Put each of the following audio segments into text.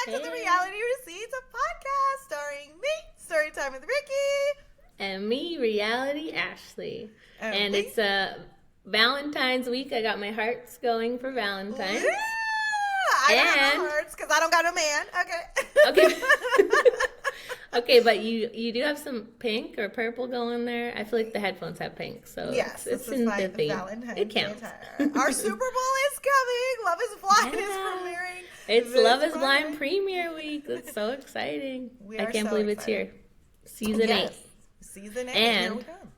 to the Reality Receipts, a podcast starring me, Storytime with Rikkii. And me, Reality Ashley. And it's Valentine's week. I got my hearts going for Valentine's. Yeah, I don't have no hearts because I don't got no man. Okay. Okay, but you do have some pink or purple going there. I feel like the headphones have pink, so yes, it's in the theme. Valentine's It counts. Our Super Bowl is coming. Love is Blind is premiering. It's Love is Blind premiere week. That's so exciting. I can't believe it's here. Season 8. Season 8. And here we come.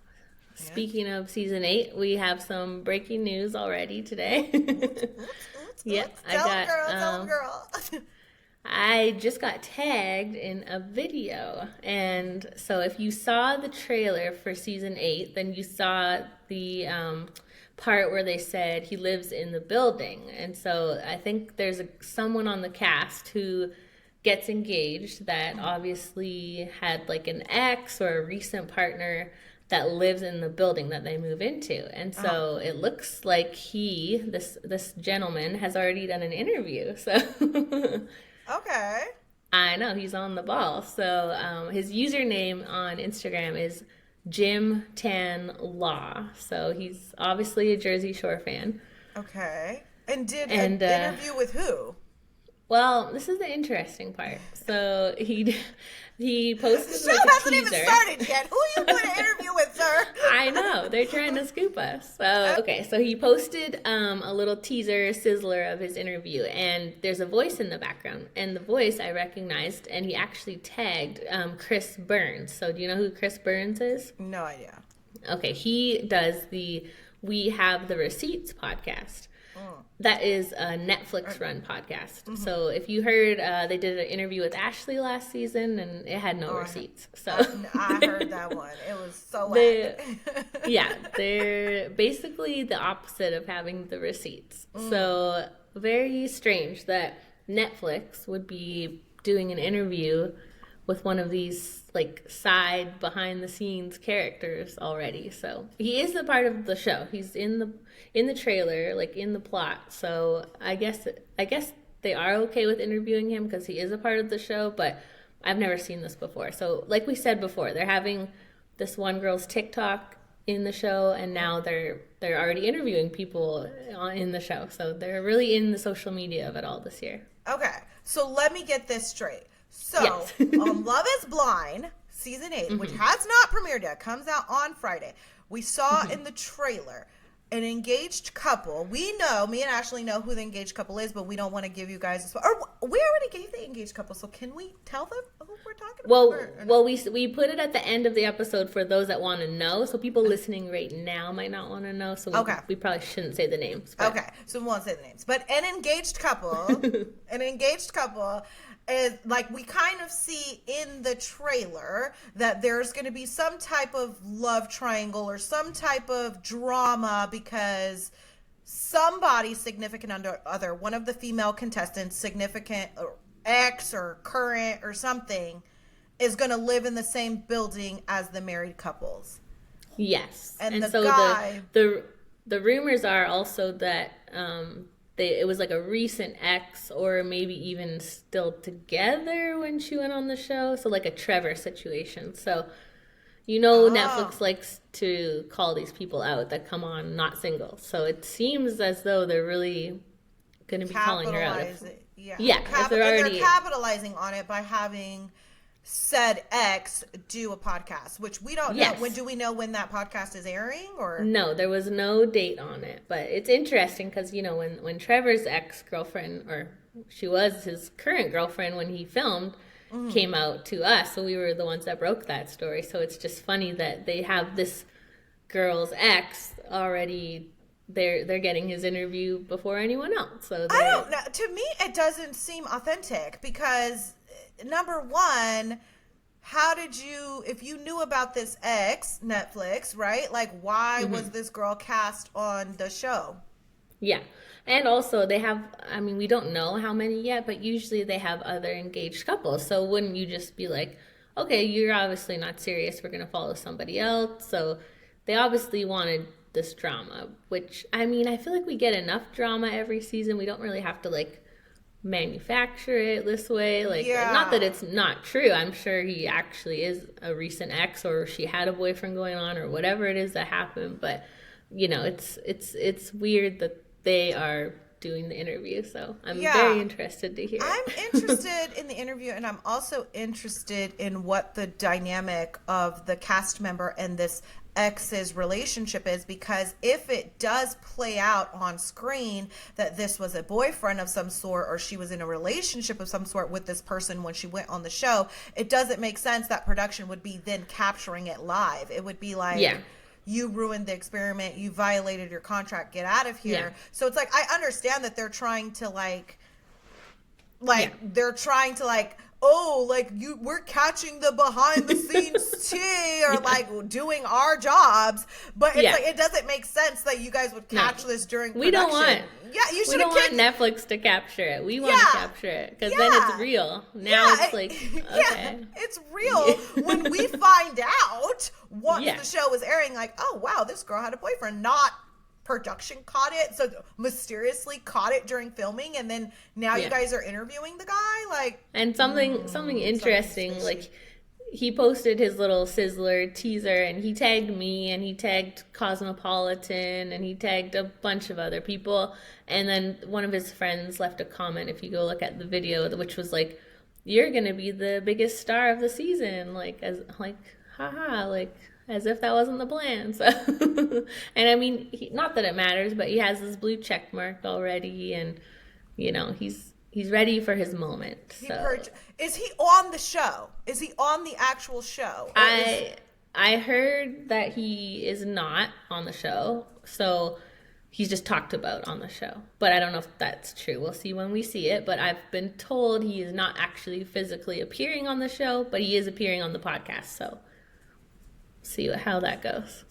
Speaking of season 8, we have some breaking news already today. Tell them, girl. I just got tagged in a video, and so if you saw the trailer for season 8, then you saw the part where they said he lives in the building, and so I think there's someone on the cast who gets engaged that obviously had like an ex or a recent partner that lives in the building that they move into, and so it looks like this gentleman has already done an interview, so. Okay. I know, he's on the ball. So his username on Instagram is Jim Tan Law. So he's obviously a Jersey Shore fan. Okay. And did an interview with who? Well, this is the interesting part. So he posted the show hasn't even started yet. Who are you going to interview with, sir? I know, they're trying to scoop us. So so he posted a little teaser sizzler of his interview, and there's a voice in the background, and the voice I recognized, and he actually tagged Chris Burns. So do you know who Chris Burns is? No idea. Okay, he does the We Have the Receipts podcast. That is a Netflix-run podcast. Mm-hmm. So if you heard, they did an interview with Ashley last season, and it had no receipts. So I heard that one. It was so whack. Yeah, they're basically the opposite of having the receipts. So very strange that Netflix would be doing an interview with one of these like side behind the scenes characters already. So he is a part of the show. He's in the trailer, like in the plot. So I guess they are okay with interviewing him because he is a part of the show, but I've never seen this before. So like we said before, they're having this one girl's TikTok in the show, and now they're already interviewing people in the show. So they're really in the social media of it all this year. Okay. So let me get this straight. So, Love is Blind, season 8, which has not premiered yet, comes out on Friday. We saw in the trailer an engaged couple. We know, me and Ashley know who the engaged couple is, but we don't want to give you guys or we already gave the engaged couple, so can we tell them who we're talking about? Well, we put it at the end of the episode for those that want to know, so people listening right now might not want to know, so we probably shouldn't say the names. But. Okay, so we won't say the names. But an engaged couple, is like we kind of see in the trailer that there's going to be some type of love triangle or some type of drama because somebody significant other, one of the female contestants, significant or ex or current or something, is going to live in the same building as the married couples. Yes. And the guy... The rumors are also that... it was like a recent ex or maybe even still together when she went on the show. So like a Trevor situation. So, Netflix likes to call these people out that come on not single. So it seems as though they're really going to be calling her out. They're capitalizing on it by having said ex do a podcast, which we don't know. Do we know when that podcast is airing? Or no, there was no date on it, but it's interesting because when Trevor's ex-girlfriend, or she was his current girlfriend when he filmed, came out to us, so we were the ones that broke that story. So it's just funny that they have this girl's ex already. They're getting his interview before anyone else. So I don't know. To me, it doesn't seem authentic because. Number one, how did you, if you knew about this ex, Netflix, right? Like, why was this girl cast on the show? Yeah. And also they have, we don't know how many yet, but usually they have other engaged couples. So wouldn't you just be like, okay, you're obviously not serious. We're going to follow somebody else. So they obviously wanted this drama, which, I feel like we get enough drama every season. We don't really have to, manufacture it this way. Like, Yeah. not that it's not true. I'm sure he actually is a recent ex, or she had a boyfriend going on, or whatever it is that happened. But, you know, it's weird that they are doing the interview. So I'm very interested to hear. I'm interested in the interview, and I'm also interested in what the dynamic of the cast member and this ex's relationship is, because if it does play out on screen that this was a boyfriend of some sort, or she was in a relationship of some sort with this person when she went on the show, it doesn't make sense that production would be then capturing it live. It would be like, you ruined the experiment, you violated your contract, get out of here. So it's like, I understand that they're trying to they're trying to oh, like, we're catching the behind the scenes tea, or like doing our jobs, but it's like, it doesn't make sense that you guys would catch this during production. We don't want you should we don't want Netflix to capture it. We want to capture it, because then it's real. Now it's like, okay, it's real when we find out once the show is airing, like, oh wow, this girl had a boyfriend, not production caught it, so mysteriously caught it during filming, and then now you guys are interviewing the guy, like. And something interesting, like, he posted his little Sizzler teaser, and he tagged me, and he tagged Cosmopolitan, and he tagged a bunch of other people, and then one of his friends left a comment, if you go look at the video, which was like, you're gonna be the biggest star of the season, like, as like, haha, like, as if that wasn't the plan. So, and I mean, not that it matters, but he has this blue check mark already, and you know, he's ready for his moment. So. Is he on the show? Is he on the actual show? I heard that he is not on the show, so he's just talked about on the show. But I don't know if that's true. We'll see when we see it. But I've been told he is not actually physically appearing on the show, but he is appearing on the podcast. So. See how that goes.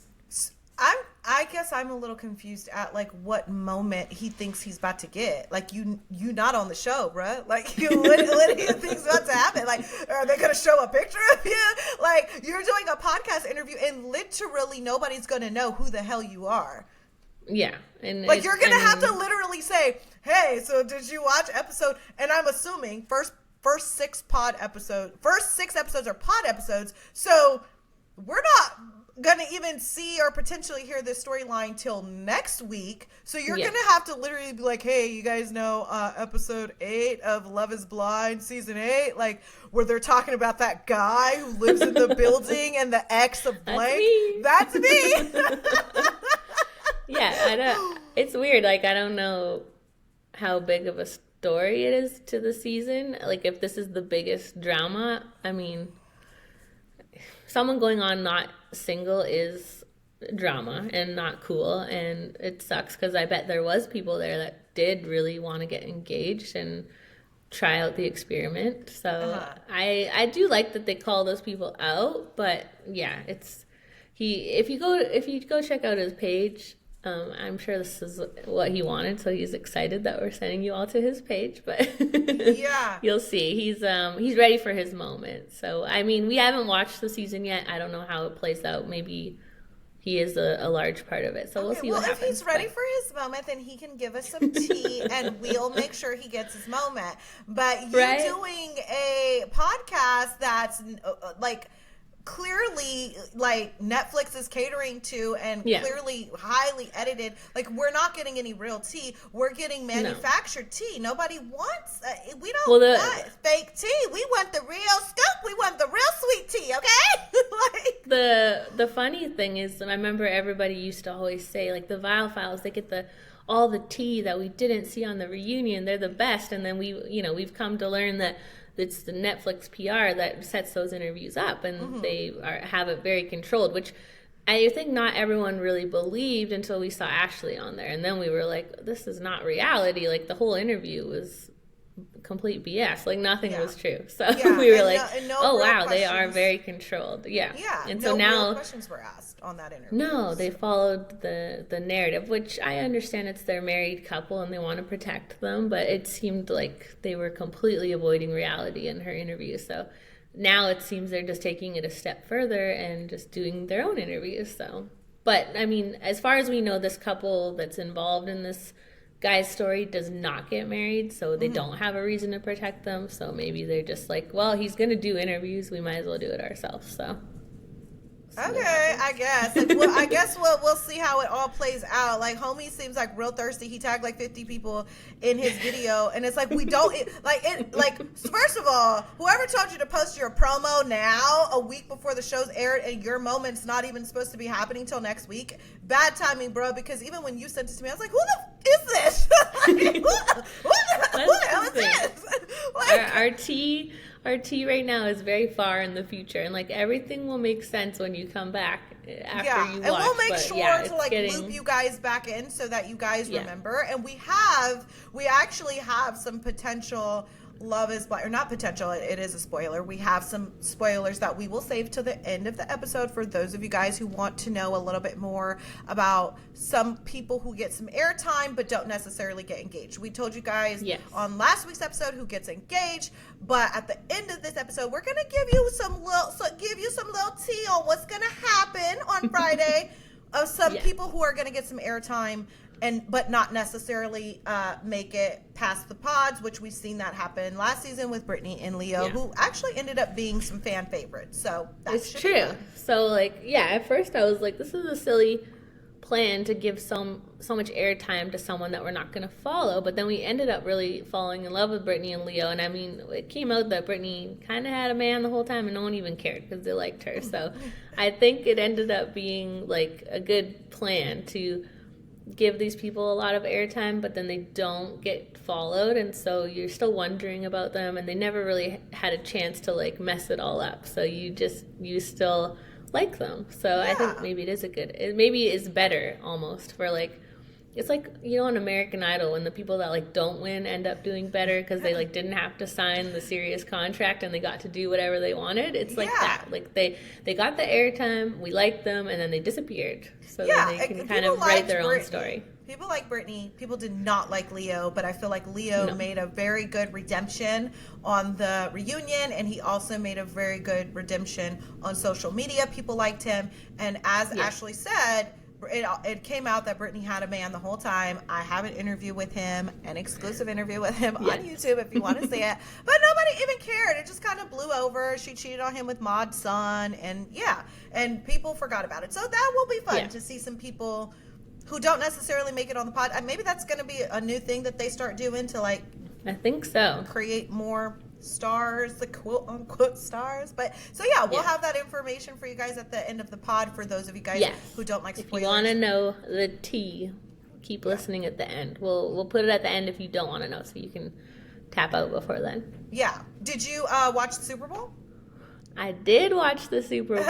I guess I'm a little confused at like what moment he thinks he's about to get. Like, you not on the show, bruh. Like, what do you think's about to happen? Like, are they gonna show a picture of you? Like, you're doing a podcast interview, and literally nobody's gonna know who the hell you are. Yeah, and like, you're gonna have to literally say, "Hey, so did you watch episode?" And I'm assuming first 6 episodes are pod episodes, so we're not gonna even see or potentially hear this storyline till next week. So you're gonna have to literally be like, hey, you guys know episode 8 of Love is Blind season 8, like, where they're talking about that guy who lives in the building and the ex of blank. That's me. It's weird. Like, I don't know how big of a story it is to the season. Like, if this is the biggest drama, I mean, someone going on not single is drama and not cool, and it sucks, because I bet there was people there that did really want to get engaged and try out the experiment. So I do like that they call those people out, but yeah, if you go check out his page, I'm sure this is what he wanted, so he's excited that we're sending you all to his page. But you'll see he's ready for his moment. So I mean, we haven't watched the season yet. I don't know how it plays out. Maybe he is a large part of it. So we'll see what happens. If he's ready for his moment, then he can give us some tea, and we'll make sure he gets his moment. But you doing a podcast that's like, clearly, like, Netflix is catering to, and clearly highly edited. Like, we're not getting any real tea. We're getting manufactured tea. Nobody wants. We don't want fake tea. We want the real scoop. We want the real sweet tea. Okay. Like, the funny thing is, I remember everybody used to always say, like, the Vial Files, they get all the tea that we didn't see on the reunion. They're the best. And then we've come to learn that it's the Netflix PR that sets those interviews up, and they have it very controlled, which I think not everyone really believed until we saw Ashley on there. And then we were like, this is not reality. Like, the whole interview was complete BS. Like, nothing was true. So we were like, oh, wow, they are very controlled. Yeah. And so now real questions were asked on that interview. No, they followed the narrative, which I understand it's their married couple and they want to protect them, but it seemed like they were completely avoiding reality in her interview. So now it seems they're just taking it a step further and just doing their own interviews. So, but I mean, as far as we know, this couple that's involved in this guy's story does not get married, so they don't have a reason to protect them. So maybe they're just like, well, he's gonna do interviews, we might as well do it ourselves. So okay, I guess. Like, well, I guess we'll see how it all plays out. Like, homie seems like real thirsty. He tagged like 50 people in his video, and it's like we don't like. First of all, whoever told you to post your promo now, a week before the show's aired, and your moment's not even supposed to be happening till next week. Bad timing, bro. Because even when you sent it to me, I was like, who the f- is this? Like, who the hell is this? Like, our tea right now is very far in the future, and like everything will make sense when you come back after you watch. And we'll make sure to like getting... loop you guys back in so that you guys remember. And we actually have some potential Love is Blind, or not potential, it is a spoiler. We have some spoilers that we will save to the end of the episode for those of you guys who want to know a little bit more about some people who get some airtime but don't necessarily get engaged. We told you guys on last week's episode who gets engaged, but at the end of this episode, we're gonna give you some little tea on what's gonna happen on Friday of some people who are gonna get some airtime but not necessarily make it past the pods, which we've seen that happen last season with Brittany and Leo, who actually ended up being some fan favorites. So that's true. So like, at first I was like, this is a silly plan to give so much airtime to someone that we're not going to follow, but then we ended up really falling in love with Brittany and Leo. And I mean, it came out that Brittany kind of had a man the whole time and no one even cared because they liked her. So I think it ended up being like a good plan to give these people a lot of airtime, but then they don't get followed, and so you're still wondering about them, and they never really had a chance to like mess it all up, so you still like them. So I think maybe maybe it's better almost for like, it's like, you know, on American Idol when the people that like don't win end up doing better because they like didn't have to sign the serious contract and they got to do whatever they wanted. It's like that. Like they got the airtime, we liked them, and then they disappeared. So then they can kind of write their own story. People like Brittany. People did not like Leo, but I feel like Leo made a very good redemption on the reunion, and he also made a very good redemption on social media. People liked him, and as Ashley said, it came out that Brittany had a man the whole time. I have an interview with him, an exclusive interview with him on YouTube if you want to see it. But nobody even cared. It just kind of blew over. She cheated on him with Maud's son, and people forgot about it. So that will be fun to see some people who don't necessarily make it on the pod. And maybe that's going to be a new thing that they start doing to like, I think so, create more stars, the quote unquote stars. But so we'll have that information for you guys at the end of the pod for those of you guys who don't like spoilers. If you want to know the tea, keep listening at the end. We'll put it at the end if you don't want to know, so you can tap out before then. Yeah. Did you watch the Super Bowl? I did watch the Super Bowl.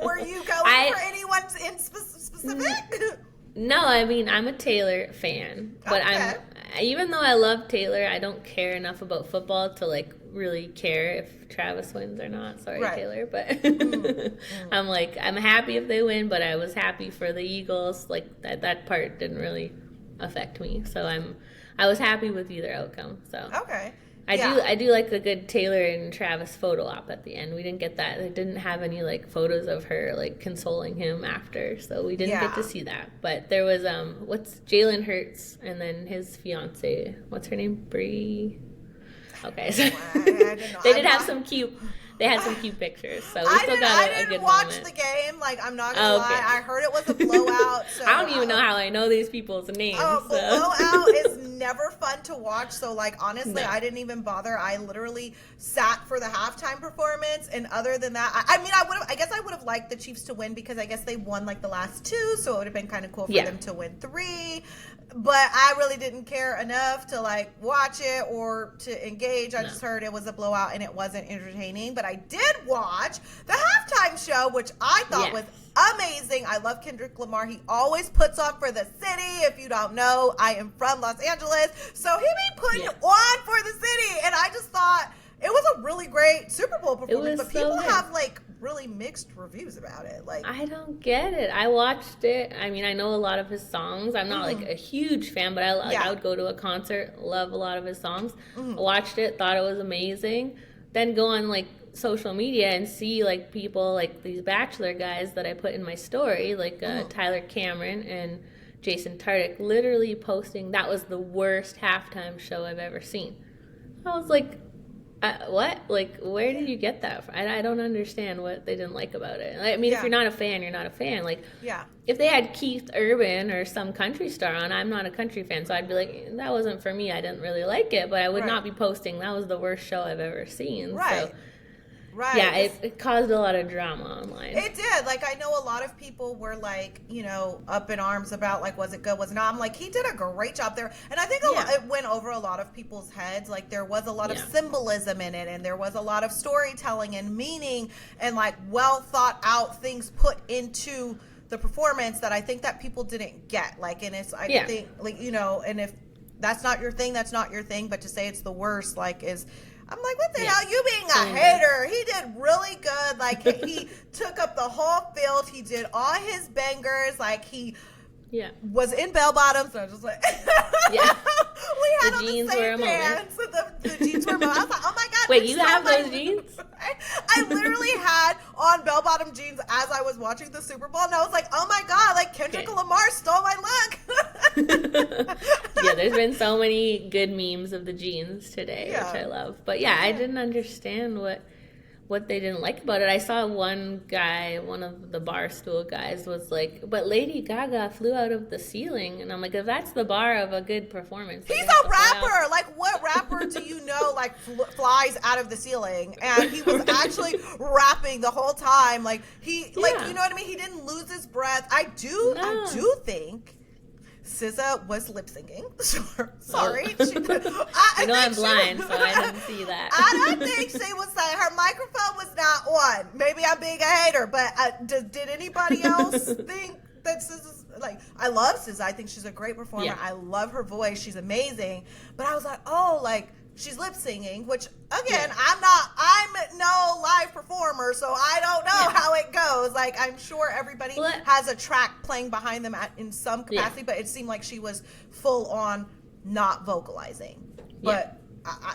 Were you going for anyone in specific? No, I mean, I'm a Taylor fan, but even though I love Taylor, I don't care enough about football to like really care if Travis wins or not. Sorry, Taylor, but I'm happy if they win, but I was happy for the Eagles. Like that part didn't really affect me, so I was happy with either outcome. So I do like the good Taylor and Travis photo op at the end. We didn't get that. They didn't have any like photos of her like consoling him after, so we didn't get to see that. But there was what's Jalen Hurts and then his fiance. What's her name? Bree. Okay, so they did have some cute. They had some cute pictures, so we still got a good moment. I didn't watch the game. Like, I'm not gonna lie. I heard it was a blowout. So I don't even know how I know these people's names. Blowout is never fun to watch. So, like, honestly, I didn't even bother. I literally sat for the halftime performance, and other than that, I guess I would have liked the Chiefs to win because I guess they won like the last two, so it would have been kind of cool for them to win 3. But I really didn't care enough to like watch it or to engage. I just heard it was a blowout and it wasn't entertaining. But I did watch the halftime show, which I thought was amazing. I love Kendrick Lamar. He always puts on for the city. If you don't know, I am from Los Angeles. So he be putting on for the city. And I just thought it was a really great Super Bowl performance. But people have like really mixed reviews about it. Like, I don't get it. I watched it. I mean, I know a lot of his songs. I'm not like a huge fan, but I would go to a concert, love a lot of his songs. Watched it, thought it was amazing. Then go on like social media and see like people like these Bachelor guys that I put in my story, like Tyler Cameron and Jason Tartick literally posting that was the worst halftime show I've ever seen. I was like, what? Like, where did you get that from? I don't understand what they didn't like about it. I mean, if you're not a fan, you're not a fan. Like, if they had Keith Urban or some country star on, I'm not a country fan, so I'd be like, that wasn't for me. I didn't really like it, but I would not be posting, that was the worst show I've ever seen. Right. So, right. Yeah, it caused a lot of drama online. It did. Like, I know a lot of people were like, you know, up in arms about like, was it good, was it not? I'm like, he did a great job there. And I think it went over a lot of people's heads. Like, there was a lot of symbolism in it, and there was a lot of storytelling and meaning and like well thought out things put into the performance that I think that people didn't get. Like, and it's, I think, like, you know, and if that's not your thing, that's not your thing. But to say it's the worst, like, is, I'm like, what the hell? You being a hater. He did really good. Like, he took up the whole field. He did all his bangers. Like, he was in bell bottoms. So I was just like, we had the jeans were a moment. The jeans were a moment. I was like, oh my God. Wait, you have those jeans? I literally had on bell bottom jeans as I was watching the Super Bowl. And I was like, oh my God, like Kendrick Lamar stole my look. Yeah, there's been so many good memes of the jeans today, which I love. But I didn't understand what they didn't like about it. I saw one guy, one of the Barstool guys, was like, but Lady Gaga flew out of the ceiling. And I'm like, if that's the bar of a good performance. He's a rapper. Like, what rapper do you know, like, flies out of the ceiling? And he was actually rapping the whole time. Like, he, like, you know what I mean? He didn't lose his breath. I do think SZA was lip syncing. Sorry. I'm blind, so I didn't see that. I don't think she was saying her microphone was not on. Maybe I'm being a hater, but did anybody else think that SZA's, like, I love SZA. I think she's a great performer. Yeah. I love her voice. She's amazing. But I was like, oh, like, she's lip singing, which again, I'm no live performer, so I don't know how it goes. Like, I'm sure everybody has a track playing behind them in some capacity, but it seemed like she was full on not vocalizing. But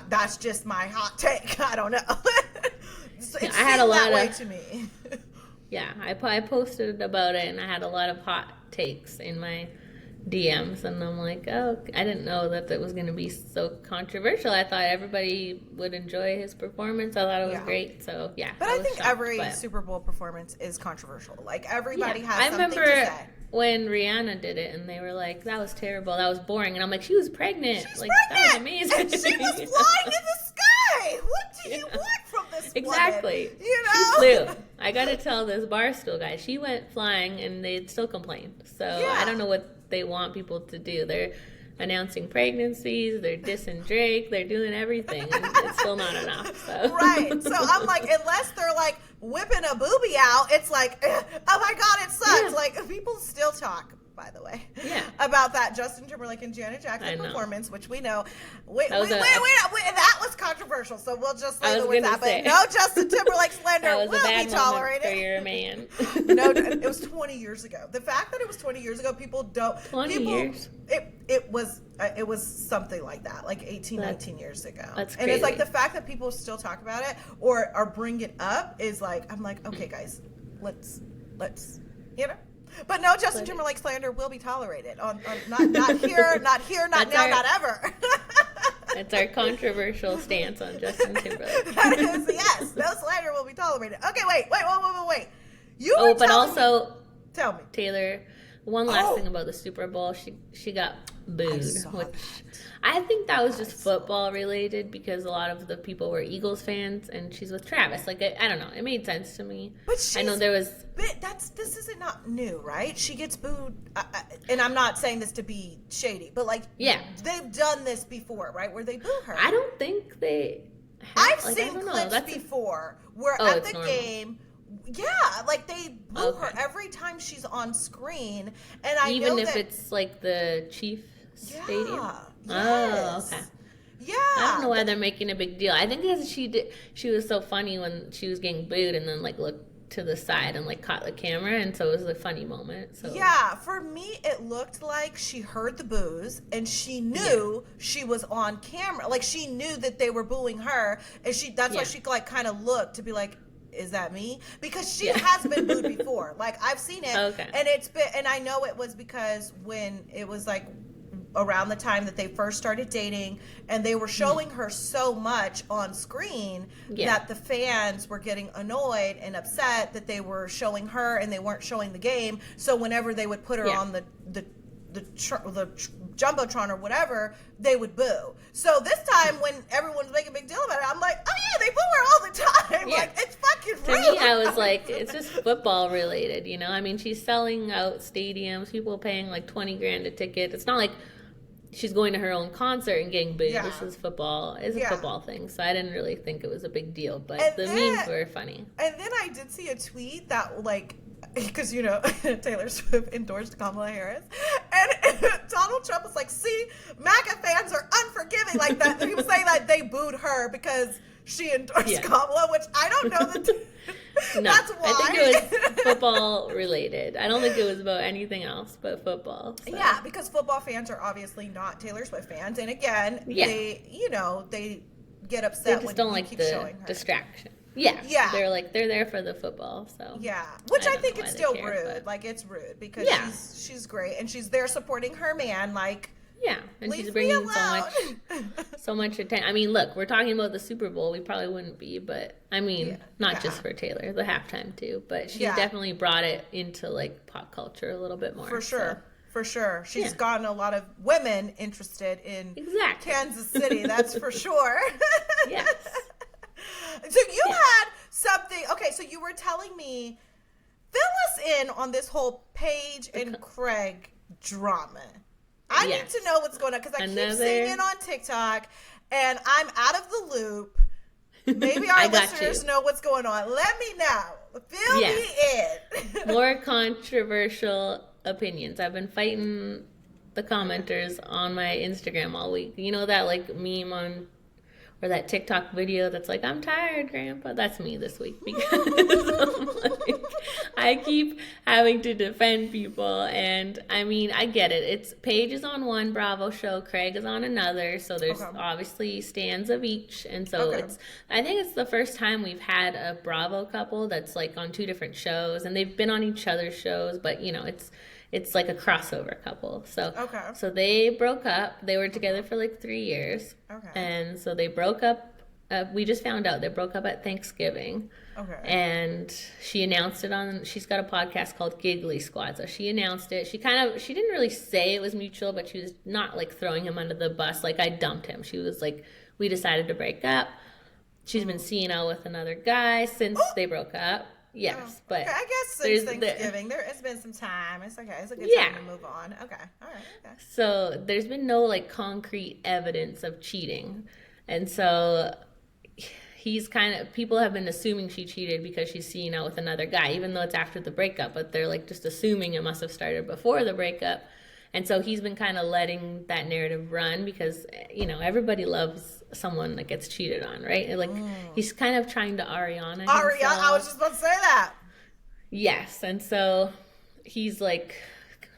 that's just my hot take. I don't know. I had a lot way to me. I posted about it, and I had a lot of hot takes in my DMs, and I'm like, oh, I didn't know that it was going to be so controversial. I thought everybody would enjoy his performance. I thought it was great. So but I think every Super Bowl performance is controversial. Like, everybody has something to say. When Rihanna did it, and they were like, that was terrible, that was boring, and I'm like, she was pregnant. She's like, pregnant. That was amazing. And she was flying in the sky. What do you want from this Exactly. woman? You know? She flew. I gotta tell this Barstool guy, she went flying, and they still complained. So I don't know what they want people to do. They're announcing pregnancies, they're dissing Drake, they're doing everything, and it's still not enough. So. Right. So I'm like, unless they're like whipping a boobie out, it's like, oh my God, it sucks. Like, people still talk, by the way, about that Justin Timberlake and Janet Jackson performance, which we know. Wait, that was controversial, so we'll just say the words out. But no Justin Timberlake slander will be tolerated. For your man. No, it was 20 years ago. The fact that it was 20 years ago, people don't. 20 years? It was something like that, like 19 years ago. That's crazy. And it's like the fact that people still talk about it or bring it up is like, I'm like, okay, guys, let's, you know. But no Justin Timberlake slander will be tolerated. On not here, not now, not ever. That's our controversial stance on Justin Timberlake. That is, yes, no slander will be tolerated. Okay, wait. Tell me, Taylor. One last thing about the Super Bowl, she got booed, which I think that was just football related because a lot of the people were Eagles fans, and she's with Travis. Like, I don't know, it made sense to me. But I know there was. This isn't not new, right? She gets booed, and I'm not saying this to be shady, but like, they've done this before, right? Where they boo her. I don't think they. I've seen clips before where at the game. Yeah, like they boo her every time she's on screen, and I even know if that, it's like the Chief Stadium. Yes. Oh, okay. Yeah, I don't know why they're making a big deal. I think because she was so funny when she was getting booed, and then like looked to the side and like caught the camera, and so it was a funny moment. So yeah, for me it looked like she heard the boos and she knew she was on camera. Like, she knew that they were booing her, and that's why she like kind of looked to be like, is that me? Because she has been booed before. Like, I've seen it. Okay. And it's been, and I know it was because when it was like around the time that they first started dating and they were showing her so much on screen that the fans were getting annoyed and upset that they were showing her and they weren't showing the game. So whenever they would put her on the Jumbotron or whatever, they would boo. So this time when everyone's making a big deal about it, I'm like, oh yeah, they boo her all the time. Like, it's fucking rude. To me, I was like, it's just football related, you know? I mean, she's selling out stadiums, people paying like 20 grand a ticket. It's not like she's going to her own concert and getting booed. This is football. It's a football thing. So I didn't really think it was a big deal, but the memes were funny. And then I did see a tweet that, like, because, you know, Taylor Swift endorsed Kamala Harris. And Donald Trump was like, see, MAGA fans are unforgiving. Like, that. He was saying that they booed her because she endorsed Kamala, which I don't know that. No, that's why. I think it was football related. I don't think it was about anything else but football. So. Yeah, because football fans are obviously not Taylor Swift fans. And again, they, you know, they get upset when you keep showing her. Distraction. Yeah. They're there for the football, so. Yeah. Which I think it's still rude. But... Like, it's rude because she's great and she's there supporting her man, like. Yeah, and she's bringing so much attention. I mean, look, we're talking about the Super Bowl. We probably wouldn't be, but I mean, not just for Taylor, the halftime too. But she's definitely brought it into like pop culture a little bit more. For sure. For sure. She's gotten a lot of women interested in Kansas City. That's for sure. Yes. So you had something. Okay, so you were telling me, fill us in on this whole Paige and Craig drama. I need to know what's going on because I keep seeing it on TikTok and I'm out of the loop. Maybe our listeners know what's going on. Let me know. Fill me in. More controversial opinions. I've been fighting the commenters on my Instagram all week. You know that like meme on or that TikTok video that's like, I'm tired, Grandpa. That's me this week because like, I keep having to defend people. And I mean, I get it. It's Paige is on one Bravo show, Craig is on another. So there's obviously stands of each. And so I think it's the first time we've had a Bravo couple that's like on two different shows and they've been on each other's shows, but you know, it's like a crossover couple. So so they broke up. They were together for like 3 years. And so they broke up. We just found out they broke up at Thanksgiving. And she announced it on, she's got a podcast called Giggly Squad. So she announced it. She didn't really say it was mutual, but she was not like throwing him under the bus. Like I dumped him. She was like, we decided to break up. She's been seeing out with another guy since they broke up. Yes, but I guess since Thanksgiving, there has been some time. It's okay. It's a good time to move on. Okay, all right. Okay. So there's been no like concrete evidence of cheating, and so people have been assuming she cheated because she's seeing out with another guy, even though it's after the breakup. But they're like just assuming it must have started before the breakup, and so he's been kind of letting that narrative run because you know everybody loves someone that gets cheated on, right? Like he's kind of trying to Ariana himself. I was just about to say that. Yes, and so he's like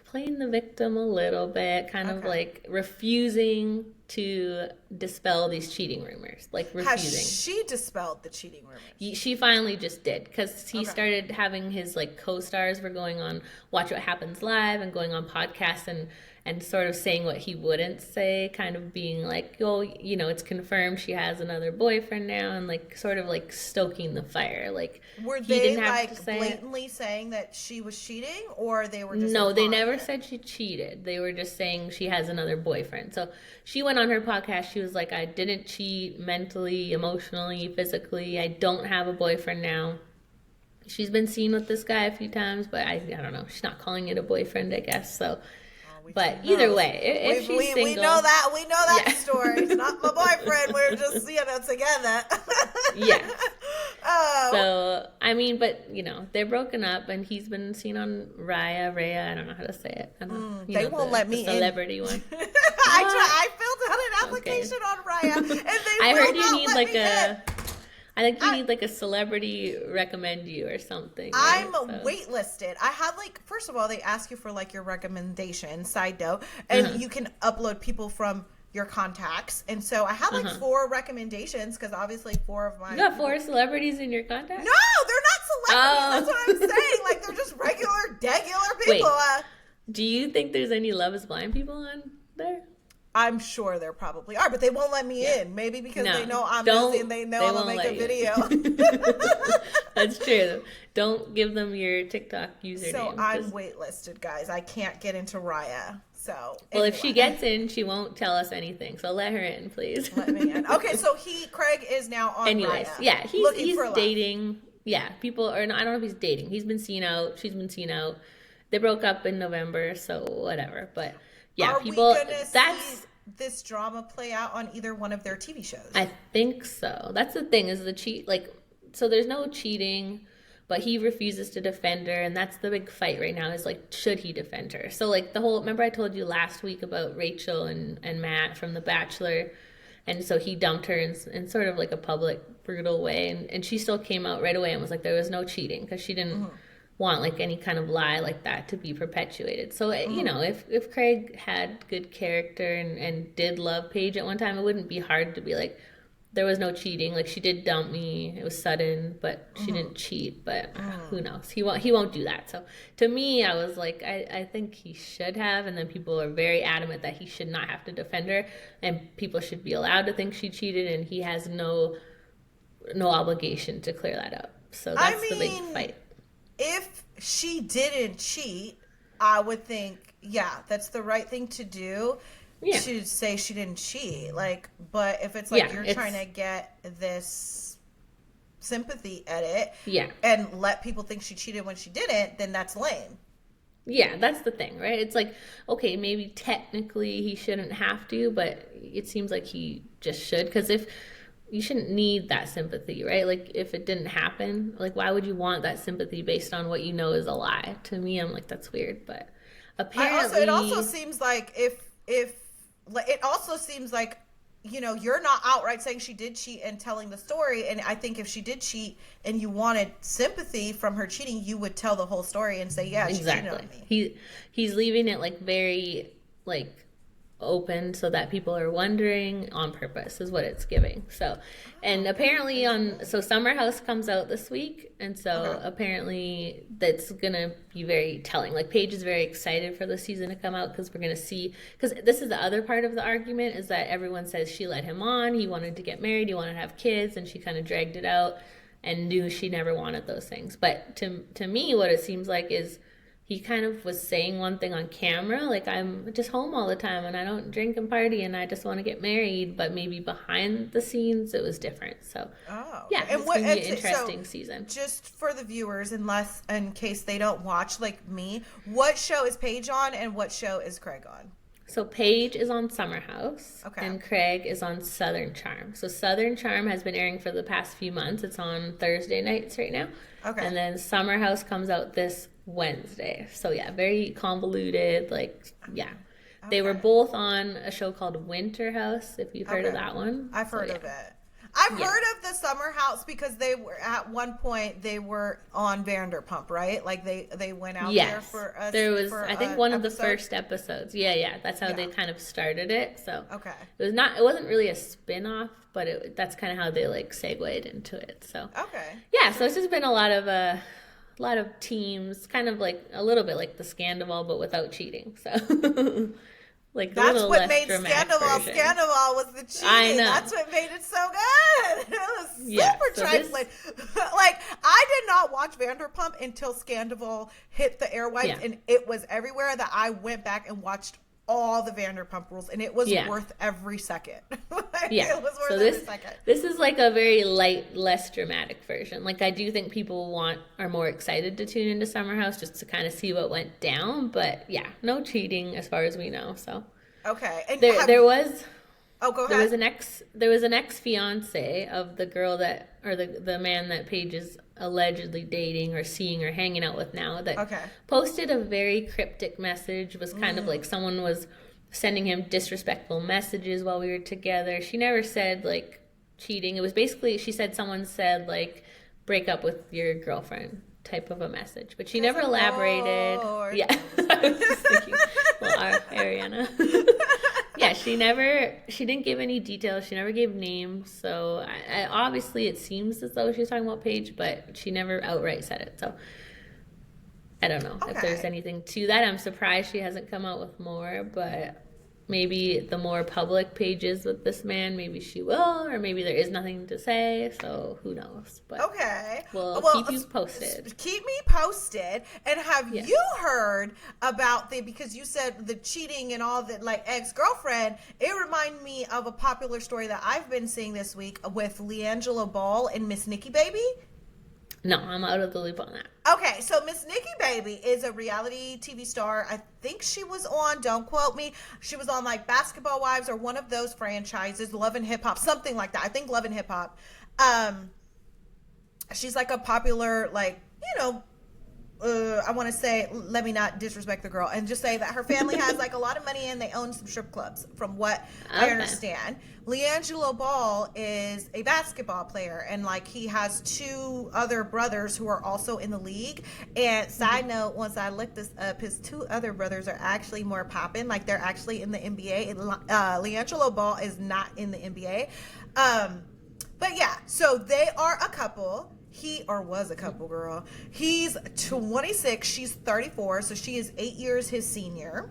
playing the victim a little bit, kind of like refusing to dispel these cheating rumors, like refusing. Has she dispelled the cheating rumors? She finally just did because he started having his like co-stars were going on Watch What Happens Live and going on podcasts and sort of saying what he wouldn't say, kind of being like, oh, you know, it's confirmed she has another boyfriend now, and like sort of like stoking the fire. Like, were they like blatantly saying that she was cheating, or they were just they never said she cheated. They were just saying she has another boyfriend. So she went on her podcast. She was like, I didn't cheat mentally, emotionally, physically. I don't have a boyfriend now. She's been seen with this guy a few times, but I don't know. She's not calling it a boyfriend, I guess. So. But either way, if she's single... We know that story. It's not my boyfriend. We're just seeing it together. Yes. So, I mean, but, you know, they're broken up, and he's been seen on Raya, I don't know how to say it. I don't know, they won't let me in. The celebrity one. I filled out an application on Raya, and they heard you need like I think you need like a celebrity recommend you or something. Right? I'm waitlisted. I had like, first of all, they ask you for like your recommendation, side note, and you can upload people from your contacts. And so I have like 4 recommendations because obviously 4 of my... You got 4 celebrities in your contacts? No, That's what I'm saying. Like, they're just regular people. Wait, do you think there's any Love is Blind people on there? I'm sure there probably are, but they won't let me in. Maybe because they know I'm busy and they know I'm going to make a video. That's true. Don't give them your TikTok username. So I'm waitlisted, guys. I can't get into Raya. So well, if she gets in, she won't tell us anything. So let her in, please. Let me in. Okay, so Craig is now on Anyways, Raya. Yeah, he's dating. Yeah, people are. I don't know if he's dating. He's been seen out. She's been seen out. They broke up in November, so whatever. But yeah, are people. We gonna see this drama play out on either one of their TV shows? I think so. That's the thing, is the cheat. Like, so there's no cheating, but he refuses to defend her, and that's the big fight right now. Is like, should he defend her? So like the whole. Remember I told you last week about Rachel and Matt from The Bachelor, and so he dumped her in sort of like a public, brutal way, and she still came out right away and was like there was no cheating because she didn't want like any kind of lie like that to be perpetuated. So you know, if Craig had good character and did love Paige at one time, it wouldn't be hard to be like there was no cheating. Like, she did dump me, it was sudden, but she didn't cheat. But who knows, he won't do that. So to me, I was like, I think he should have. And then people are very adamant that he should not have to defend her, and people should be allowed to think she cheated, and he has no obligation to clear that up. So that's the big fight. If she didn't cheat, I would think, that's the right thing to do. Yeah. To say she didn't cheat. Like, but if it's like you're trying to get this sympathy edit and let people think she cheated when she didn't, then that's lame. Yeah, that's the thing, right? It's like, okay, maybe technically he shouldn't have to, but it seems like he just should, because if you shouldn't need that sympathy, right? Like, if it didn't happen, like, why would you want that sympathy based on what you know is a lie? To me, I'm like, that's weird. But apparently, it also seems like it also seems like, you know, you're not outright saying she did cheat and telling the story. And I think if she did cheat and you wanted sympathy from her cheating, you would tell the whole story and say, she cheated on me. He's leaving it like very like open so that people are wondering on purpose is what it's giving. So, and apparently Summer House comes out this week, and so apparently that's gonna be very telling. Like, Paige is very excited for the season to come out because we're gonna see, because this is the other part of the argument, is that everyone says she led him on, he wanted to get married, he wanted to have kids, and she kind of dragged it out and knew she never wanted those things. But to me, what it seems like is he kind of was saying one thing on camera, like, I'm just home all the time and I don't drink and party and I just want to get married. But maybe behind the scenes it was different. So, it's going to be an interesting season. Just for the viewers, in case they don't watch like me, what show is Paige on and what show is Craig on? So Paige is on Summer House, and Craig is on Southern Charm. So Southern Charm has been airing for the past few months. It's on Thursday nights right now. Okay. And then Summer House comes out this Wednesday. So very convoluted. Like, they were both on a show called Winter House, if you've heard of that one. I've heard of it. I've heard of the Summer House because they were at one point they were on Vanderpump, right? Like they went out there for us. There was I think one of the first episodes. Yeah. That's how they kind of started it. So it wasn't really a spin-off, but that's kind of how they like segued into it. So so it's just been a lot of teams, kind of like a little bit like the Scandival, but without cheating. So. Like, that's what made Scandival was the cheating. I know. That's what made it so good. It was super trifling. Like, I did not watch Vanderpump until Scandival hit the airwaves, and it was everywhere that I went back and watched all the Vanderpump Rules, and it was worth every second. It was worth every second. This is like a very light, less dramatic version. Like, I do think people are more excited to tune into Summer House just to kind of see what went down. But no cheating as far as we know. So and there was. Oh, go ahead. There was an ex-fiance of the girl the man that Paige is allegedly dating or seeing or hanging out with now that posted a very cryptic message. Was kind of like someone was sending him disrespectful messages while we were together. She never said like cheating. It was basically, she said someone said like break up with your girlfriend type of a message, but she never elaborated. I was just thinking, well, Ariana. Yeah, she didn't give any details. She never gave names. So obviously it seems as though she's talking about Paige, but she never outright said it. So I don't know if there's anything to that. I'm surprised she hasn't come out with more, but maybe the more public pages with this man, maybe she will, or maybe there is nothing to say, so who knows. But we'll keep you posted. Keep me posted. And have you heard about because you said the cheating and all that, like ex-girlfriend, it reminded me of a popular story that I've been seeing this week with LiAngelo Ball and Miss Nikki Baby. No, I'm out of the loop on that. Okay, so Miss Nikki Baby is a reality TV star. I think she was on, don't quote me, she was on like Basketball Wives or one of those franchises, Love and Hip Hop, something like that. I think Love and Hip Hop. She's like a popular, like, you know, I want to say, let me not disrespect the girl and just say that her family has like a lot of money and they own some strip clubs from what I understand. LiAngelo Ball is a basketball player and like he has two other brothers who are also in the league. And side note, once I looked this up, his two other brothers are actually more popping, like they're actually in the NBA. LiAngelo Ball is not in the NBA. But yeah, so they are a couple. He was a couple, girl. He's 26, she's 34, so she is 8 years his senior.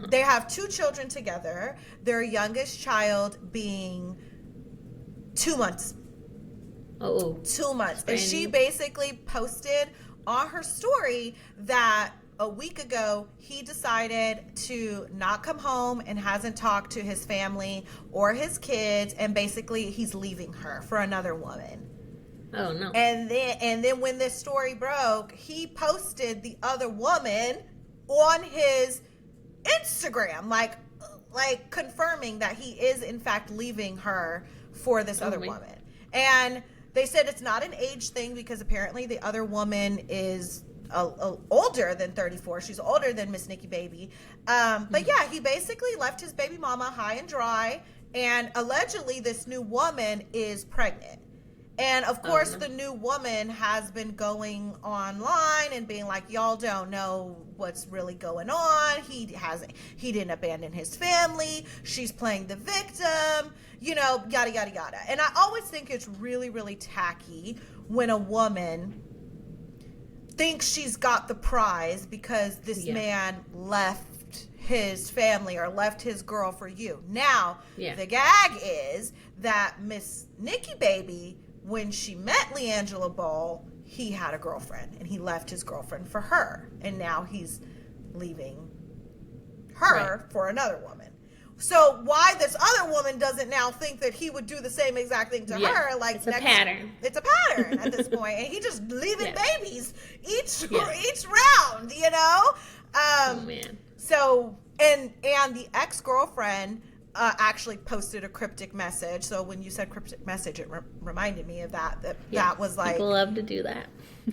They have two children together, their youngest child being 2 months. 2 months. And she basically posted on her story that a week ago he decided to not come home and hasn't talked to his family or his kids, and basically he's leaving her for another woman. Oh no. And then when this story broke, he posted the other woman on his Instagram, like confirming that he is in fact leaving her for this other woman. And they said it's not an age thing because apparently the other woman is older than 34. She's older than Miss Nikki Baby. But yeah, he basically left his baby mama high and dry, and allegedly this new woman is pregnant. And of course, the new woman has been going online and being like, y'all don't know what's really going on. He didn't abandon his family. She's playing the victim, you know, yada, yada, yada. And I always think it's really, really tacky when a woman thinks she's got the prize because this man left his family or left his girl for you. Now, the gag is that Miss Nikki Baby, when she met LiAngelo Ball, he had a girlfriend and he left his girlfriend for her. And now he's leaving her for another woman. So why this other woman doesn't now think that he would do the same exact thing to her? Like it's a pattern. It's a pattern at this point. And he just leaving babies each round, you know? Oh man. So, and the ex-girlfriend actually posted a cryptic message. So when you said cryptic message, it reminded me of that was like, people love to do that.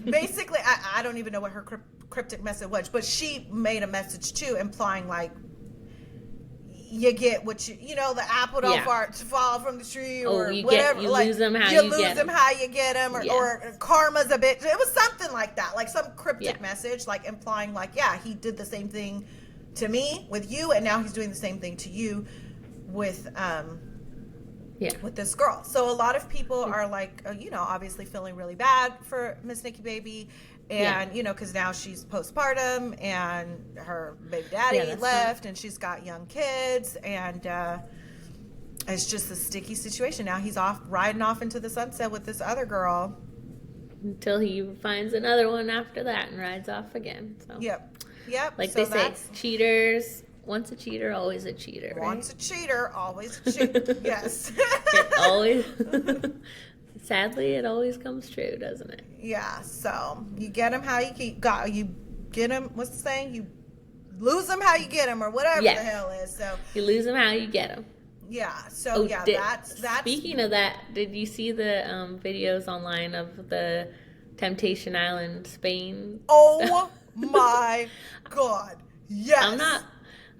Basically, I don't even know what her cryptic message was, but she made a message too, implying like, you get what you know, the apple don't fall from the tree, or whatever. You lose them how you get them. Or karma's a bitch. It was something like that, like some cryptic message, like implying like, he did the same thing to me with you, and now he's doing the same thing to you with this girl. So a lot of people are like, you know, obviously feeling really bad for Miss Nikki Baby, and you know, because now she's postpartum and her baby daddy left, and she's got young kids, and it's just a sticky situation. Now he's riding off into the sunset with this other girl until he finds another one after that and rides off again. So like so they say, cheaters. Once a cheater, always a cheater. Right? Once a cheater, always a cheater. Yes. It always. Sadly, it always comes true, doesn't it? Yeah. So you get them how you get them. What's the saying? You lose them how you get them, or whatever the hell is. So you lose them how you get them. Yeah. So that's. Speaking of that, did you see the videos online of the Temptation Island Spain? Oh my God! Yes.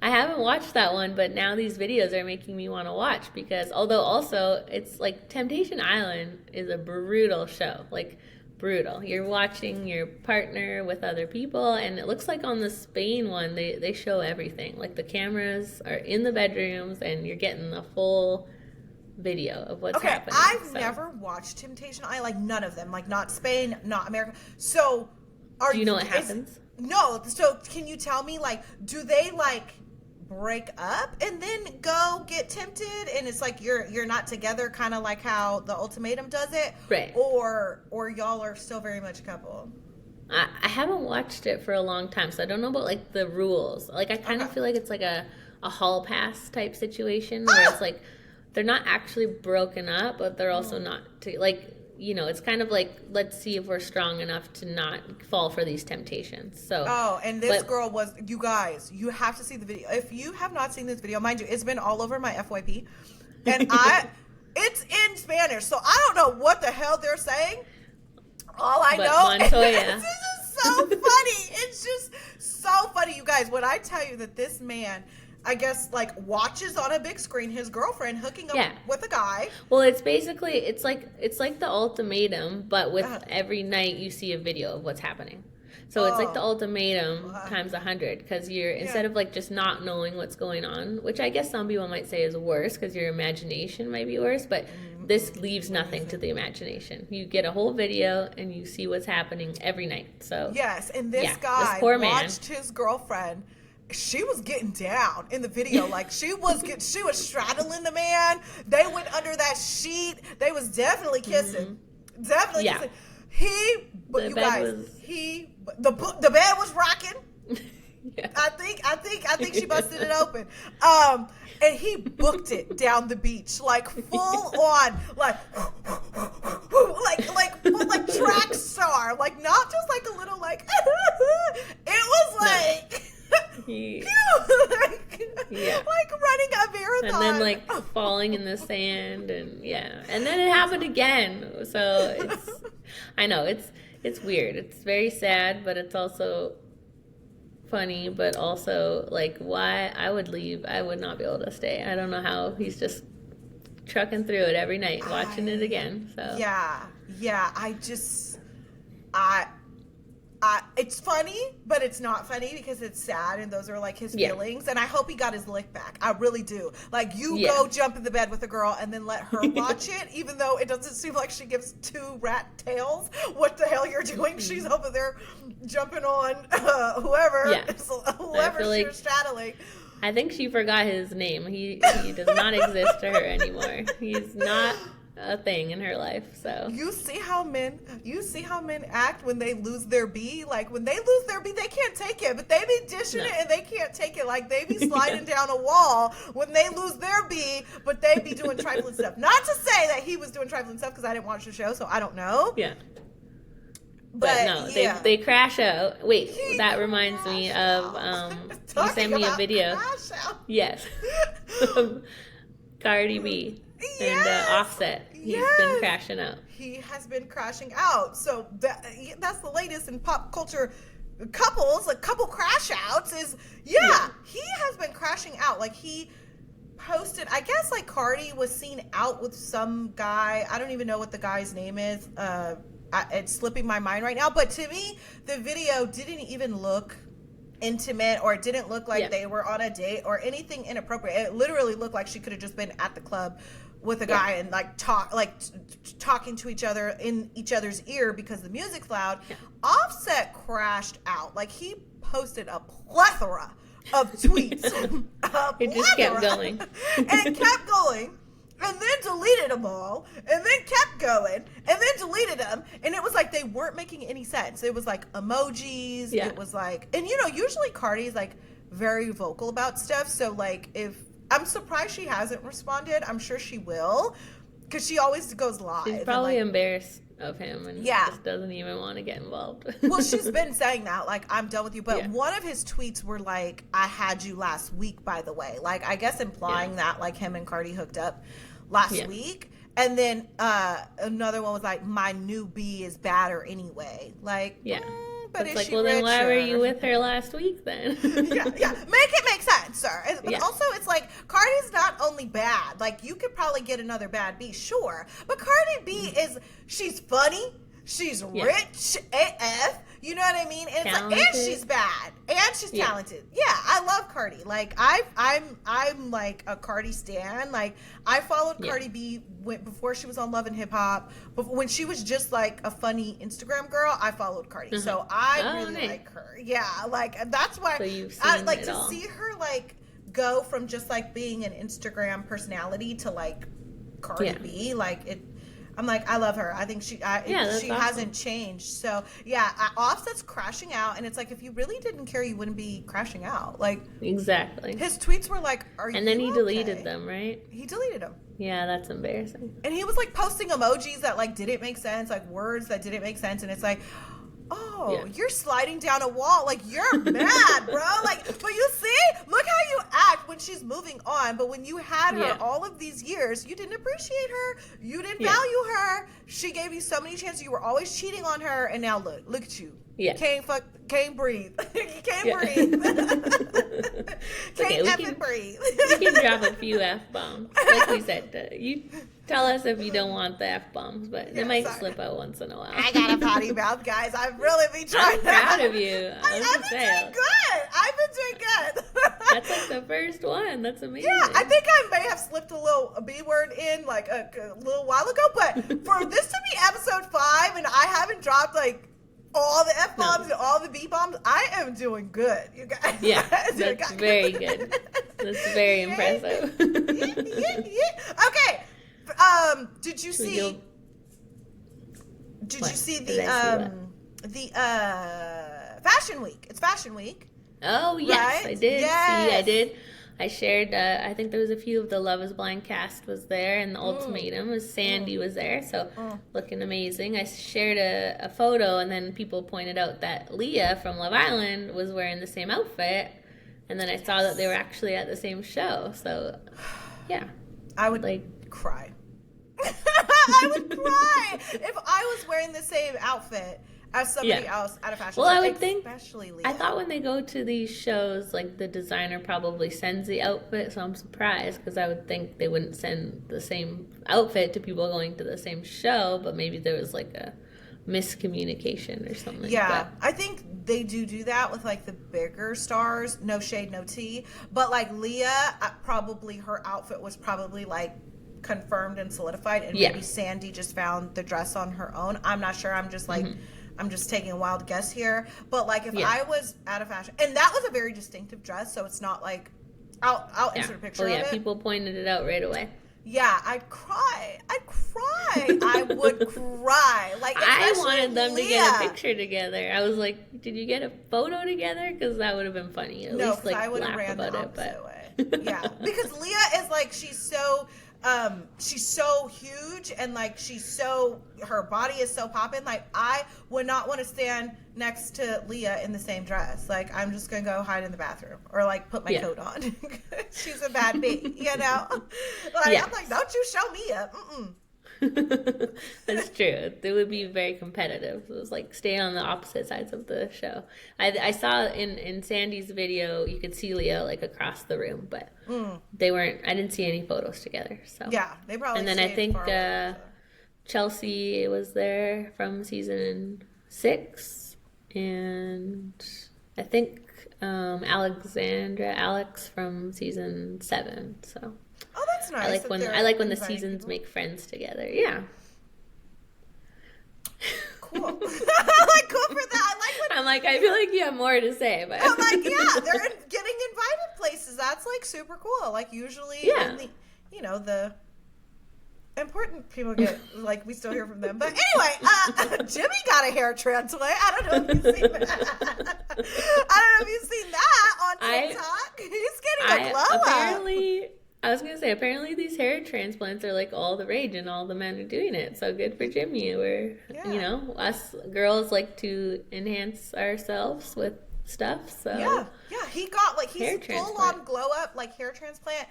I haven't watched that one, but now these videos are making me want to watch, because although also it's like Temptation Island is a brutal show, like brutal. You're watching your partner with other people, and it looks like on the Spain one, they show everything. Like the cameras are in the bedrooms, and you're getting the full video of what's happening. I've never watched Temptation Island, like none of them, like not Spain, not America. So, do you know what happens? No. So, can you tell me, like, do they like break up and then go get tempted, and it's like you're not together, kind of like how The Ultimatum does it, right? Or y'all are still very much a couple? I haven't watched it for a long time, so I don't know about like the rules. Like I kind of feel like it's like a hall pass type situation where it's like they're not actually broken up, but they're also not like, you know, it's kind of like, let's see if we're strong enough to not fall for these temptations. So and this girl was, you guys, you have to see the video. If you have not seen this video, mind you, it's been all over my FYP, and it's in Spanish, so I don't know what the hell they're saying. All I know Montoya. This is so funny. It's just so funny, you guys, when I tell you that this man, I guess, like, watches on a big screen his girlfriend hooking up with a guy. Well, it's basically, it's like The Ultimatum, but with every night you see a video of what's happening. So it's like The Ultimatum times 100, because you're, instead of like just not knowing what's going on, which I guess some people might say is worse because your imagination might be worse, but this leaves nothing to the imagination. You get a whole video and you see what's happening every night. So yes, and this guy watched his girlfriend. She was getting down in the video, like she was straddling the man. They went under that sheet. They was definitely kissing, kissing. The bed was rocking. I think she busted it open. And he booked it down the beach, like full on, like track star, like not just like a little like. It was like. Like running a marathon, and then like falling in the sand, and then it happened again. So I know it's weird. It's very sad, but it's also funny, but also like, why I would leave. I would not be able to stay. I don't know how he's just trucking through it every night, watching it again. So it's funny, but it's not funny because it's sad, and those are like his feelings. And I hope he got his lick back. I really do. Like, you go jump in the bed with a girl and then let her watch it, even though it doesn't seem like she gives two rat tails what the hell you're doing. She's over there jumping on whoever she's straddling. I think she forgot his name. He does not exist to her anymore. He's not a thing in her life. So you see how men act when they lose their bee. Like, when they lose their bee, they can't take it, but they be dishing it and they can't take it. Like, they be sliding down a wall when they lose their bee, but they be doing trifling stuff. Not to say that he was doing trifling stuff, because I didn't watch the show, so I don't know. But no, they crash out. Wait, that reminds me of you sent me a video. Yes. Cardi B and Offset. He's been crashing out. He has been crashing out. So that's the latest in pop culture couples, like couple crash outs is, he has been crashing out. Like, he posted, I guess, like, Cardi was seen out with some guy. I don't even know what the guy's name is. It's slipping my mind right now. But to me, the video didn't even look intimate, or it didn't look like they were on a date or anything inappropriate. It literally looked like she could have just been at the club with a guy and talking to each other in each other's ear because the music's loud. Offset crashed out. Like, he posted a plethora of tweets. It just kept going. And kept going. And then deleted them all, and then kept going, and then deleted them, and it was like they weren't making any sense. It was like emojis. It was like, and usually Cardi's like very vocal about stuff. So like, if I'm surprised she hasn't responded, I'm sure she will, because she always goes live. She's probably embarrassed of him and just doesn't even want to get involved. Well, she's been saying that, like, I'm done with you. But one of his tweets were like, I had you last week, by the way. Like, I guess implying that like him and Cardi hooked up last week. And then another one was like, my new bee is badder anyway. Like, but it's like, well, then why were you with her last week then? Make it make sense, sir. But also, it's like, Cardi's not only bad. Like, you could probably get another bad bee, sure. But Cardi B she's funny. She's rich AF. You know what I mean? And, it's like, and she's bad. And she's talented. Yeah, I love Cardi. Like, I'm like a Cardi stan. Like, I followed Cardi B before she was on Love and Hip Hop. But when she was just like a funny Instagram girl, I followed Cardi. So I really like her. Yeah, like, that's why I like to see her like go from just like being an Instagram personality to like Cardi B. Like, it. I'm like, I love her. I think she awesome. hasn't changed. So yeah, Offset's crashing out, and it's like, if you really didn't care, you wouldn't be crashing out. Like, exactly. His tweets were like, "Are you?" And then he deleted them, right? He deleted them. Yeah, that's embarrassing. And he was like posting emojis that like didn't make sense, like words that didn't make sense, and it's like, oh, you're sliding down a wall. Like, you're mad, bro. Like, but you see, look how you act when she's moving on. But when you had her all of these years, you didn't appreciate her. You didn't value her. She gave you so many chances. You were always cheating on her. And now look at you. Yeah. Can't breathe. You can't breathe. Can't effing breathe. We can drop a few F-bombs. Like we said, you tell us if you don't want the F-bombs, but they might slip out once in a while. I got a potty mouth, guys. I've really been trying. I'm proud of you. I've been doing good. I've been doing good. That's like the first one. That's amazing. Yeah, I think I may have slipped a little B word in like a little while ago, but for this to be episode 5 and I haven't dropped like all the F-bombs and all the B-bombs, I am doing good, you guys. Yeah, that's very good. That's very impressive. Okay, did you see the Fashion Week? It's Fashion Week. Oh, yes, right? I did. Yes. See, I did. I shared, I think there was a few of the Love is Blind cast was there, and the Ultimatum was Sandy was there, so looking amazing. I shared a photo, and then people pointed out that Leah from Love Island was wearing the same outfit, and then I saw that they were actually at the same show, so yeah. I would cry. I would cry if I was wearing the same outfit as somebody else at a fashion show. Well, I would think, especially Leah. I thought when they go to these shows, like, the designer probably sends the outfit, so I'm surprised, because I would think they wouldn't send the same outfit to people going to the same show, but maybe there was, like, a miscommunication or something. Yeah, I think they do that with, like, the bigger stars. No shade, no tea. But, like, Leah, probably her outfit was probably, like, confirmed and solidified, and maybe Sandy just found the dress on her own. I'm not sure. I'm just, like... I'm just taking a wild guess here, but like if I was at a fashion, and that was a very distinctive dress, so it's not like I'll insert a picture of it. People pointed it out right away. Yeah, I'd cry. I would cry. Like, I wanted them to get a picture together. I was like, did you get a photo together? Because that would have been funny. At least like I would have laugh ran about the opposite way. Yeah, because Leah is like, she's so huge, and like her body is so popping. Like, I would not want to stand next to Leah in the same dress. Like, I'm just gonna go hide in the bathroom or like put my coat on. She's a bad bee, you know. Like, I'm like, don't you show me up. That's true. It would be very competitive. It was like stay on the opposite sides of the show. I saw in Sandy's video, you could see Leah like across the room, but they weren't. I didn't see any photos together. So yeah, they probably. And then I think Chelsea was there from season 6, and I think Alex from season 7. So. Oh, that's nice. I like when the seasons make friends together. Yeah. Cool. Cool for that. I feel like you have more to say, but I'm like, yeah, they're getting invited places. That's like super cool. Like, usually, only, the important people get, like, we still hear from them. But anyway, Jimmy got a hair transplant. I don't know if you've seen that. I don't know if you've seen that on TikTok. He's getting a glow up. I was going to say, apparently these hair transplants are like all the rage and all the men are doing it. So good for Jimmy. We're, us girls like to enhance ourselves with stuff. So yeah. He got he's full on glow up, like hair transplant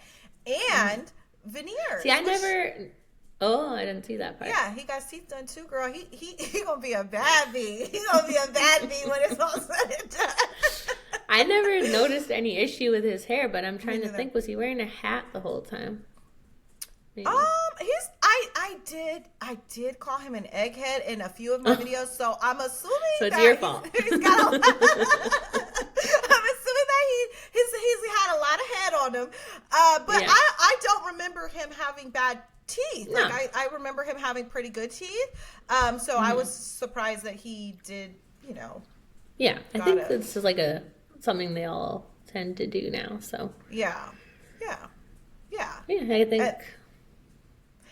and veneers. See, I didn't see that part. Yeah, he got teeth done too, girl. He gonna be a bad bee. He gonna be a bad bee when it's all said and done. I never noticed any issue with his hair, but I'm trying to think, was he wearing a hat the whole time? Maybe. I I did call him an egghead in a few of my videos, so I'm assuming so it's that your fault. He's got I'm assuming that he's had a lot of head on him. But Yeah. I don't remember him having bad teeth. No. Like I remember him having pretty good teeth. So I was surprised that he did, you know. Yeah, I think this is like something they all tend to do now. So Yeah. I think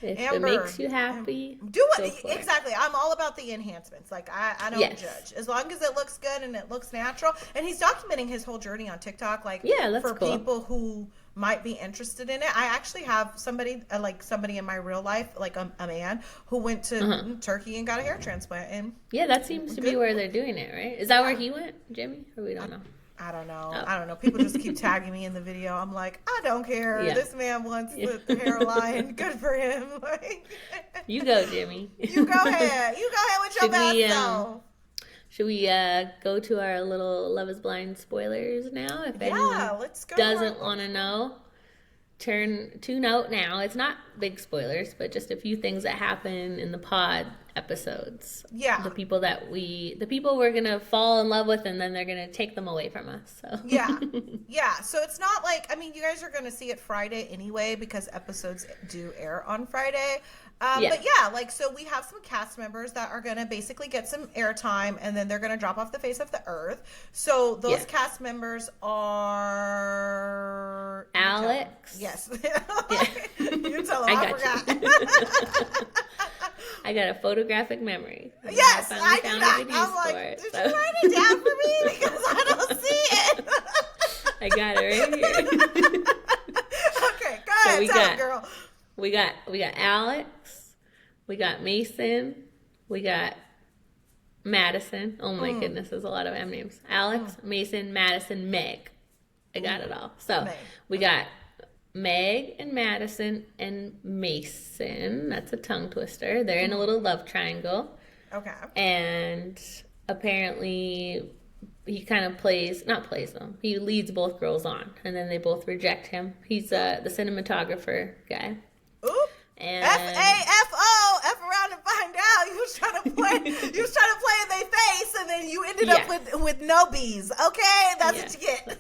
if Amber, it makes you happy, do go it. for it. Exactly. I'm all about the enhancements. Like I don't Yes. judge as long as it looks good and it looks natural. And he's documenting his whole journey on TikTok. Like that's for cool. people who might be interested in it. I actually have somebody somebody in my real life, like a man who went to Turkey and got a hair transplant. And Yeah, that seems to be where they're doing it, right? Is that where he went, Jimmy? Or we don't know. I don't know. Oh. I don't know. People just keep tagging me in the video. I'm like, I don't care. Yeah. This man wants the hairline. Good for him. Like, You go, Jimmy. You go ahead. You go ahead with your best self. Should we go to our little Love is Blind spoilers now? If anyone let's go. doesn't want to know, tune out now. It's not big spoilers, but just a few things that happen in the pod episodes. Yeah. The people we're gonna fall in love with, and then they're gonna take them away from us. So Yeah. So it's not like, I mean, you guys are gonna see it Friday anyway because episodes do air on Friday. But so we have some cast members that are gonna basically get some airtime, and then they're gonna drop off the face of the earth. So those cast members are Alex. Yes. Yeah. You tell them. I forgot. I got a photographic memory. Yes, I do found that. a video I'm for like, it, did so. you write it down for me? Because I don't see it. I got it right here. Okay, go ahead, tell it, girl. We got Alex, we got Mason, we got Madison. Oh my goodness, there's a lot of M names. Alex, Mason, Madison, Meg. I got it all. So we got Meg and Madison and Mason. That's a tongue twister. They're in a little love triangle. Okay. And apparently he kind of not plays them. He leads both girls on, and then they both reject him. He's the cinematographer guy. Ooh. And F-A-F-O, F around and find out. You was trying to play in their face, and then you ended up with no bees. Okay, that's what you get.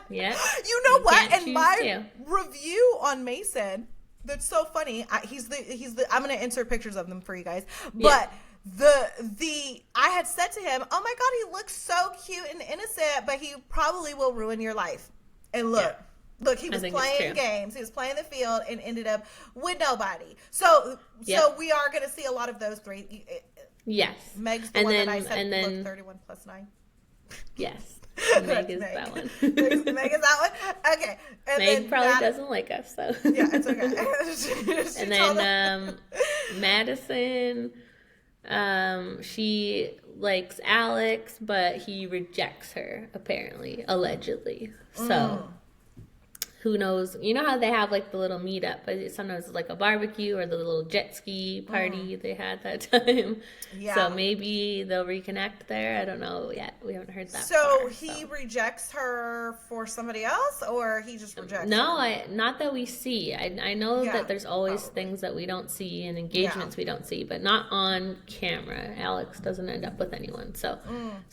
Yeah. You know what? And my review on Mason, that's so funny. He's the. I'm gonna insert pictures of them for you guys. But I had said to him, "Oh my God, he looks so cute and innocent, but he probably will ruin your life." And look. Yeah. Look, he was playing games. He was playing the field and ended up with nobody. So we are going to see a lot of those three. Yes. Meg's the one that I said looked 31 plus 9. Yes. Meg is that one. Meg is that one? Okay. And Meg probably doesn't like us, so. Yeah, it's okay. And then Madison, she likes Alex, but he rejects her, apparently, allegedly. So. Who knows? You know how they have like the little meetup, but sometimes it's like a barbecue or the little jet ski party they had that time. Yeah. So maybe they'll reconnect there. I don't know yet. We haven't heard that. So he rejects her for somebody else, or he just rejects her? Not that we see. I know that there's always things that we don't see and engagements we don't see, but not on camera. Alex doesn't end up with anyone. So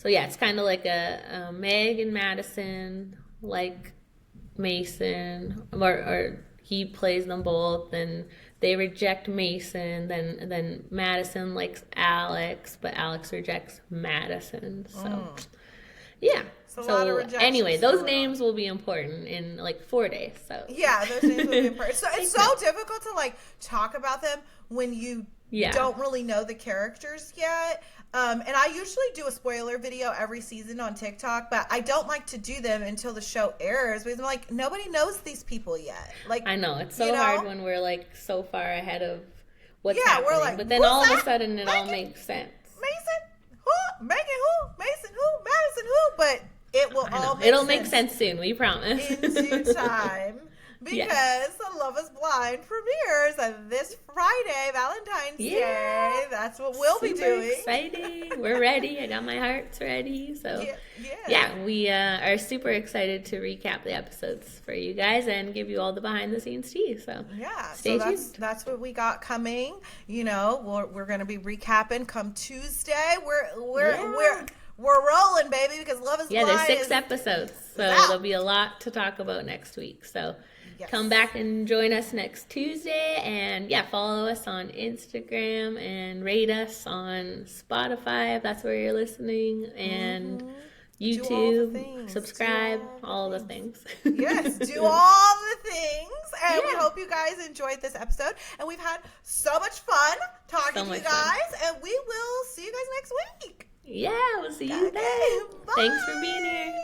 it's kind of like a Meg and Madison, like Mason, or he plays them both, and they reject Mason. Then Madison likes Alex, but Alex rejects Madison. So So anyway, those names will be important in like 4 days. So those names will be important. So it's so difficult to like talk about them when you don't really know the characters yet. And I usually do a spoiler video every season on TikTok, but I don't like to do them until the show airs because I'm like, nobody knows these people yet. Like, I know it's so hard when we're like so far ahead of what's happening. We're like, but then all of a sudden it all makes sense. Mason, who? Megan, who? Mason, who? Madison, who? But it will all make It'll make sense soon, we promise. In due time. because Love is Blind premieres this Friday, Valentine's Day. That's what we'll be doing. Exciting. We're ready. I got my hearts ready. So we are super excited to recap the episodes for you guys and give you all the behind the scenes tea. So stay tuned. That's what we got coming. You know, we're going to be recapping come Tuesday. We're rolling, baby, because Love is Blind. There's 6 episodes, so there'll be a lot to talk about next week. So come back and join us next Tuesday, and follow us on Instagram and rate us on Spotify if that's where you're listening, and YouTube, subscribe, all the things. Yes, do all the things. And we hope you guys enjoyed this episode. And we've had so much fun talking to you guys. And we will see you guys next week. Yeah, we'll see you then. Thanks for being here.